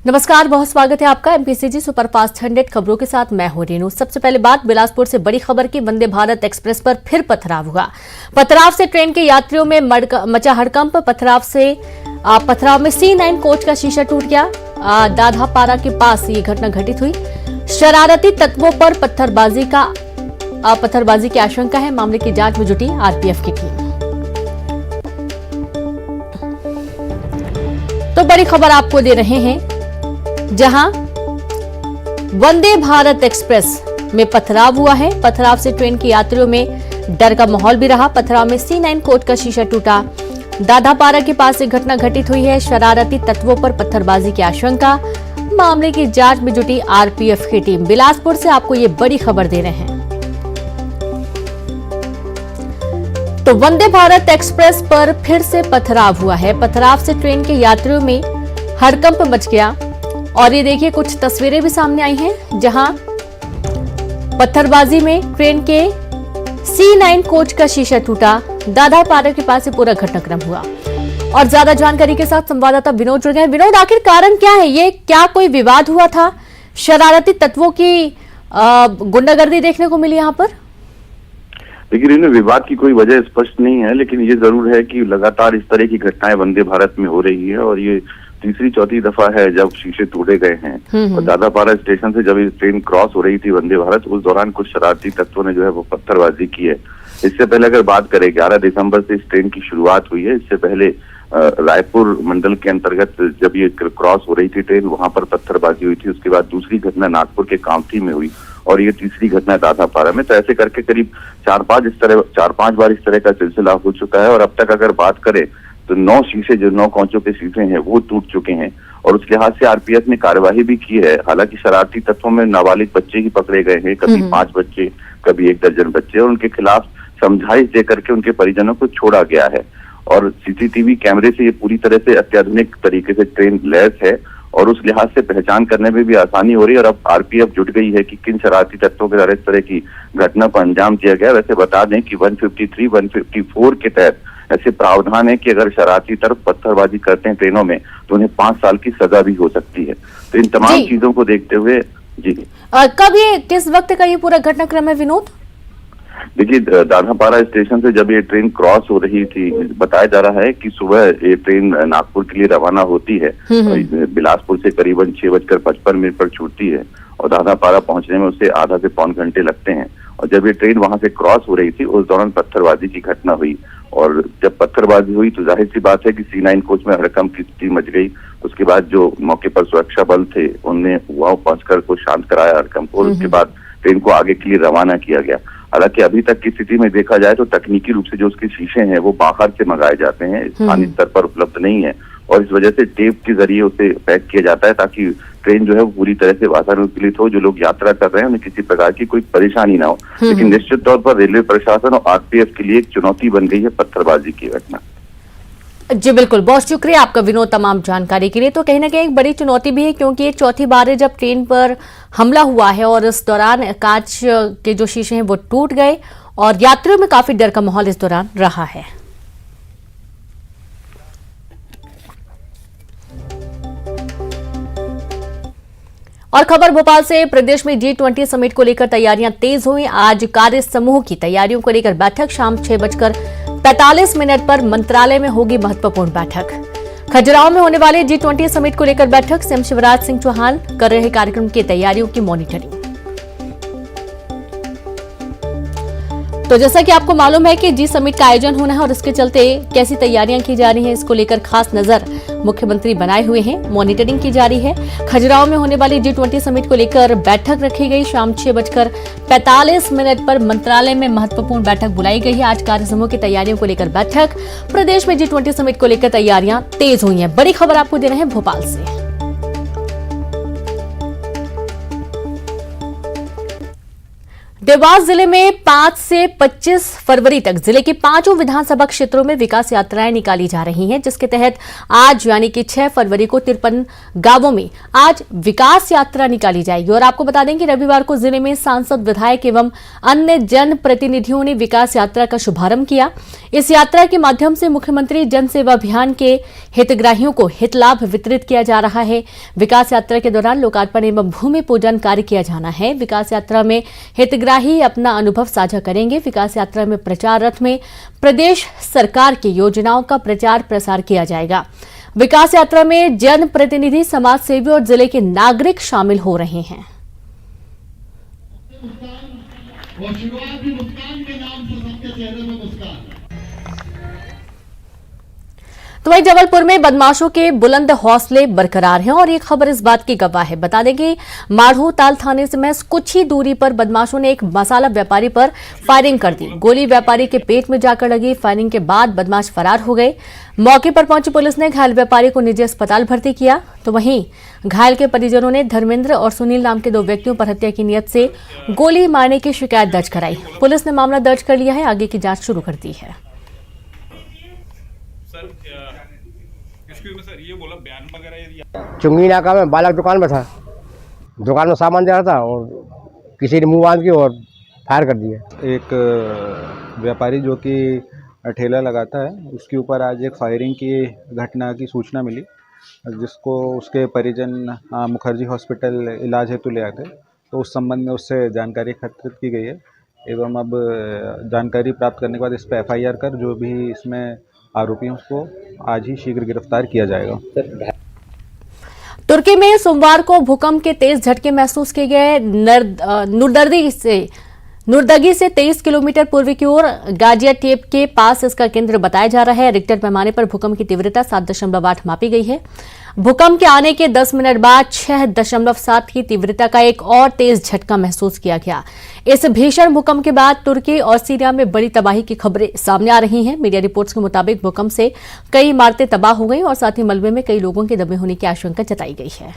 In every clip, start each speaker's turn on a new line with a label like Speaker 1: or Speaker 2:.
Speaker 1: नमस्कार, बहुत स्वागत है आपका एमपीसीजी सुपरफास्ट 100 खबरों के साथ मैं हूं रेनू। सबसे पहले बात बिलासपुर से बड़ी खबर की। वंदे भारत एक्सप्रेस पर फिर पथराव हुआ। पथराव से ट्रेन के यात्रियों में मचा हड़कंप। पथराव में C9 कोच का शीशा टूट गया। दाधापारा के पास ये घटना घटित हुई। शरारती तत्वों पर पत्थरबाजी की आशंका है। मामले की जांच में जुटी आरपीएफ की टीम। तो बड़ी खबर आपको दे रहे हैं, जहां वंदे भारत एक्सप्रेस में पथराव हुआ है। पथराव से ट्रेन के यात्रियों में डर का माहौल भी रहा। पथराव में C9 कोच का शीशा टूटा। दाधापारा के पास एक घटना घटित हुई है। शरारती तत्वों पर पत्थरबाजी की आशंका। मामले की जांच में जुटी आरपीएफ की टीम। बिलासपुर से आपको ये बड़ी खबर दे रहे हैं। तो वंदे भारत एक्सप्रेस पर फिर से पथराव हुआ है। पथराव से ट्रेन के यात्रियों में हड़कंप मच गया। और ये देखिए, कुछ तस्वीरें भी सामने आई हैं, जहां पत्थरबाजी में ट्रेन के C9 कोच का शीशा टूटा। दाधापारा के पास ये पूरा घटनाक्रम हुआ। और ज्यादा जानकारी के साथ संवाददाता विनोद जुड़ गए। विनोद, आखिर कारण क्या है? ये क्या कोई विवाद हुआ था? शरारती तत्वों की गुंडागर्दी देखने को मिली यहाँ पर?
Speaker 2: लेकिन इनमें विवाद की कोई वजह स्पष्ट नहीं है, लेकिन ये जरूर है कि लगातार इस तरह की घटनाएं वंदे भारत में हो रही है और ये तीसरी चौथी दफा है जब शीशे टूटे गए हैं। और दादापारा स्टेशन से जब ये ट्रेन क्रॉस हो रही थी वंदे भारत, उस दौरान कुछ शरारती तत्वों ने जो है वो पत्थरबाजी की है। इससे पहले अगर बात करें, 11 दिसंबर से इस ट्रेन की शुरुआत हुई है। इससे पहले रायपुर मंडल के अंतर्गत जब ये क्रॉस हो रही थी ट्रेन, वहां पर पत्थरबाजी हुई थी। उसके बाद दूसरी घटना नागपुर के कामठी में हुई और ये तीसरी घटना दाधापारा में। तो ऐसे करके करीब 4-5 बार इस तरह का सिलसिला हो चुका है। और अब तक अगर बात करें तो 9 शीशे, जो 9 कोचों के शीशे हैं, वो टूट चुके हैं। और उस लिहाज से आरपीएफ ने कार्यवाही भी की है। हालांकि शरारती तत्वों में नाबालिग बच्चे ही पकड़े गए हैं, कभी 5 बच्चे, कभी 1 दर्जन बच्चे, और उनके खिलाफ समझाइश देकर के उनके परिजनों को छोड़ा गया है। और सीसीटीवी कैमरे से ये पूरी तरह से अत्याधुनिक तरीके से ट्रेन लैस है और उस लिहाज से पहचान करने में भी आसानी हो रही है। और अब आरपीएफ जुट गई है कि किन शरारती तत्वों के द्वारा इस तरह की घटना को अंजाम दिया गया। वैसे बता दें कि 153, 154 के तहत ऐसे प्रावधान है कि अगर शरारती तत्व पत्थरबाजी करते हैं ट्रेनों में तो उन्हें 5 साल की सजा भी हो सकती है। तो इन तमाम चीजों को देखते हुए
Speaker 1: कब ये किस वक्त का ये पूरा घटनाक्रम है विनोद?
Speaker 2: देखिए, दाधापारा स्टेशन से जब ये ट्रेन क्रॉस हो रही थी, बताया जा रहा है कि सुबह ये ट्रेन नागपुर के लिए रवाना होती है। बिलासपुर से करीबन 6:55 पर छूटती है और दाधापारा पहुंचने में उसे आधा से पौन घंटे लगते हैं। और जब ये ट्रेन वहां से क्रॉस हो रही थी, उस दौरान पत्थरबाजी की घटना हुई। और जब पत्थरबाजी हुई तो जाहिर सी बात है कि C9 कोच में हड़कंप की स्थिति मच गई। उसके बाद जो मौके पर सुरक्षा बल थे, उनने वहां पहुंचकर को शांत कराया हड़कंप को। और उसके बाद ट्रेन को आगे के लिए रवाना किया गया। हालांकि अभी तक की स्थिति में देखा जाए तो तकनीकी रूप से जो उसके शीशे हैं वो बाहर से मंगाए जाते हैं, स्थानीय स्तर पर उपलब्ध नहीं है। और इस वजह से टेप के जरिए उसे पैक किया जाता है ताकि ट्रेन जो है वो पूरी तरह से वातानुकूलित हो। जो लोग यात्रा कर रहे हैं उन्हें किसी प्रकार की कोई परेशानी ना हो। लेकिन निश्चित तौर पर रेलवे प्रशासन और आरपीएफ के लिए एक चुनौती बन गई है पत्थरबाजी की घटना।
Speaker 1: जी बिल्कुल, बहुत शुक्रिया आपका विनोद तमाम जानकारी के लिए। तो कहीं ना कहीं एक बड़ी चुनौती भी है, क्योंकि ये चौथी बार है जब ट्रेन पर हमला हुआ है और इस दौरान कांच के जो शीशे हैं वो टूट गए और यात्रियों में काफी डर का माहौल इस दौरान रहा है। और खबर भोपाल से, प्रदेश में G20 समिट को लेकर तैयारियां तेज हुई। आज कार्य समूह की तैयारियों को लेकर बैठक। शाम 6:45 पर मंत्रालय में होगी महत्वपूर्ण बैठक। खजुराहो में होने वाले G20 समिट को लेकर बैठक। सीएम शिवराज सिंह चौहान कर रहे कार्यक्रम की तैयारियों की मॉनिटरिंग। तो जैसा कि आपको मालूम है कि जी समिट का आयोजन होना है और इसके चलते कैसी तैयारियां की जा रही हैं, इसको लेकर खास नजर मुख्यमंत्री बनाए हुए हैं। मॉनिटरिंग की जा रही है। खजुराहो में होने वाली G20 समिट को लेकर बैठक रखी गई। शाम 6:45 पर मंत्रालय में महत्वपूर्ण बैठक बुलाई गई है। आज कार्य समूह की तैयारियों को लेकर बैठक। प्रदेश में G20 समिट को लेकर तैयारियां तेज हुई हैं। बड़ी खबर आपको दे रहे हैं भोपाल से। देवास जिले में 5 से 25 फरवरी तक जिले के 5 विधानसभा क्षेत्रों में विकास यात्राएं निकाली जा रही हैं, जिसके तहत आज यानी कि 6 फरवरी को 53 गांवों में आज विकास यात्रा निकाली जाएगी। और आपको बता दें कि रविवार को जिले में सांसद, विधायक एवं अन्य जनप्रतिनिधियों ने विकास यात्रा का शुभारंभ किया। इस यात्रा के माध्यम से मुख्यमंत्री जन सेवा अभियान के हितग्राहियों को हित लाभ वितरित किया जा रहा है। विकास यात्रा के दौरान लोकार्पण एवं भूमि पूजन कार्य किया जाना है। विकास यात्रा में हितग्राही अपना अनुभव साझा करेंगे। विकास यात्रा में प्रचार रथ में प्रदेश सरकार की योजनाओं का प्रचार प्रसार किया जाएगा। विकास यात्रा में जनप्रतिनिधि, समाज सेवी और जिले के नागरिक शामिल हो रहे हैं।
Speaker 3: और शुरुआत भी मुस्कान के नाम से, सबके चेहरे में मुस्कान।
Speaker 1: तो वहीं जबलपुर में बदमाशों के बुलंद हौसले बरकरार हैं और ये खबर इस बात की गवाह है। बता दें कि माढ़ो ताल थाने से महज कुछ ही दूरी पर बदमाशों ने एक मसाला व्यापारी पर फायरिंग कर दी। गोली व्यापारी के पेट में जाकर लगी। फायरिंग के बाद बदमाश फरार हो गए। मौके पर पहुंची पुलिस ने घायल व्यापारी को निजी अस्पताल भर्ती किया। तो वहीं घायल के परिजनों ने धर्मेंद्र और सुनील नाम के 2 व्यक्तियों पर हत्या की नियत से गोली मारने की शिकायत दर्ज कराई। पुलिस ने मामला दर्ज कर लिया है, आगे की जांच शुरू कर दी है।
Speaker 4: सर ये बोला बयान वगैरह
Speaker 5: चुंगी नाका में बालक दुकान में था। दुकान में सामान दे रहा था और किसी ने मुंह बांध के और फायर कर दिया।
Speaker 4: एक व्यापारी जो कि ठेला लगाता है, उसके ऊपर आज एक फायरिंग की घटना की सूचना मिली, जिसको उसके परिजन मुखर्जी हॉस्पिटल इलाज हेतु ले आए थे। तो उस संबंध में उससे जानकारी एकत्रित की गई है एवं अब जानकारी प्राप्त करने के बाद इस पर FIR कर जो भी इसमें आरोपियों को आज ही शीघ्र गिरफ्तार किया जाएगा।
Speaker 1: तुर्की में सोमवार को भूकंप के तेज झटके महसूस किए गए। नुरदगी से 23 किलोमीटर पूर्वी की ओर गाजियाटेप के पास इसका केंद्र बताया जा रहा है। रिक्टर पैमाने पर भूकंप की तीव्रता 7.8 मापी गई है। भूकंप के आने के 10 मिनट बाद 6.7 की तीव्रता का एक और तेज झटका महसूस किया गया। इस भीषण भूकंप के बाद तुर्की और सीरिया में बड़ी तबाही की खबरें सामने आ रही हैं। मीडिया रिपोर्ट्स के मुताबिक भूकंप से कई इमारतें तबाह हो गई और साथ ही मलबे में कई लोगों के दबे होने की आशंका जताई गई है।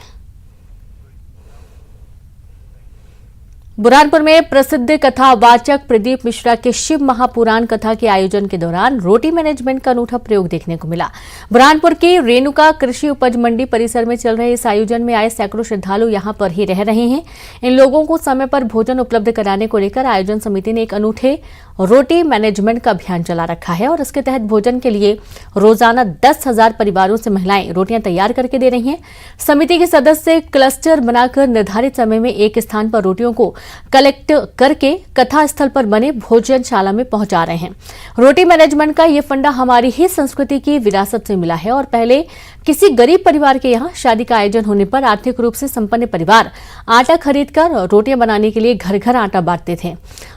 Speaker 1: बुरहानपुर में प्रसिद्ध कथावाचक प्रदीप मिश्रा के शिव महापुराण कथा के आयोजन के दौरान रोटी मैनेजमेंट का अनूठा प्रयोग देखने को मिला। बुरहानपुर की रेणुका कृषि उपज मंडी परिसर में चल रहे इस आयोजन में आए सैकड़ों श्रद्धालु यहां पर ही रह रहे हैं। इन लोगों को समय पर भोजन उपलब्ध कराने को लेकर आयोजन समिति ने एक अनूठे रोटी मैनेजमेंट का अभियान चला रखा है और इसके तहत भोजन के लिए रोजाना 10,000 परिवारों से महिलाएं रोटियां तैयार करके दे रही हैं। समिति के सदस्य क्लस्टर बनाकर निर्धारित समय में एक स्थान पर रोटियों को कलेक्ट करके कथा स्थल पर बने भोजनशाला में पहुंचा रहे हैं। रोटी मैनेजमेंट का ये फंडा हमारी ही संस्कृति की विरासत से मिला है और पहले किसी गरीब परिवार के यहाँ शादी का आयोजन होने पर आर्थिक रूप से संपन्न परिवार आटा खरीदकर रोटियां बनाने के लिए घर घर आटा बांटते थे।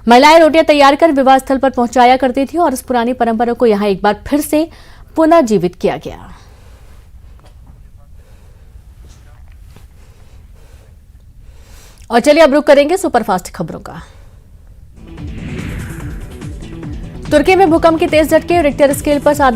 Speaker 1: महिलाएं रोटियां तैयार कर विवाह स्थल पर पहुंचाया करती थी और इस पुरानी परंपरा को यहाँ एक बार फिर से पुनर्जीवित किया गया। और चलिए अब रुक करेंगे सुपरफास्ट खबरों का। तुर्की में भूकंप के तेज झटके, रिक्टर स्केल पर 7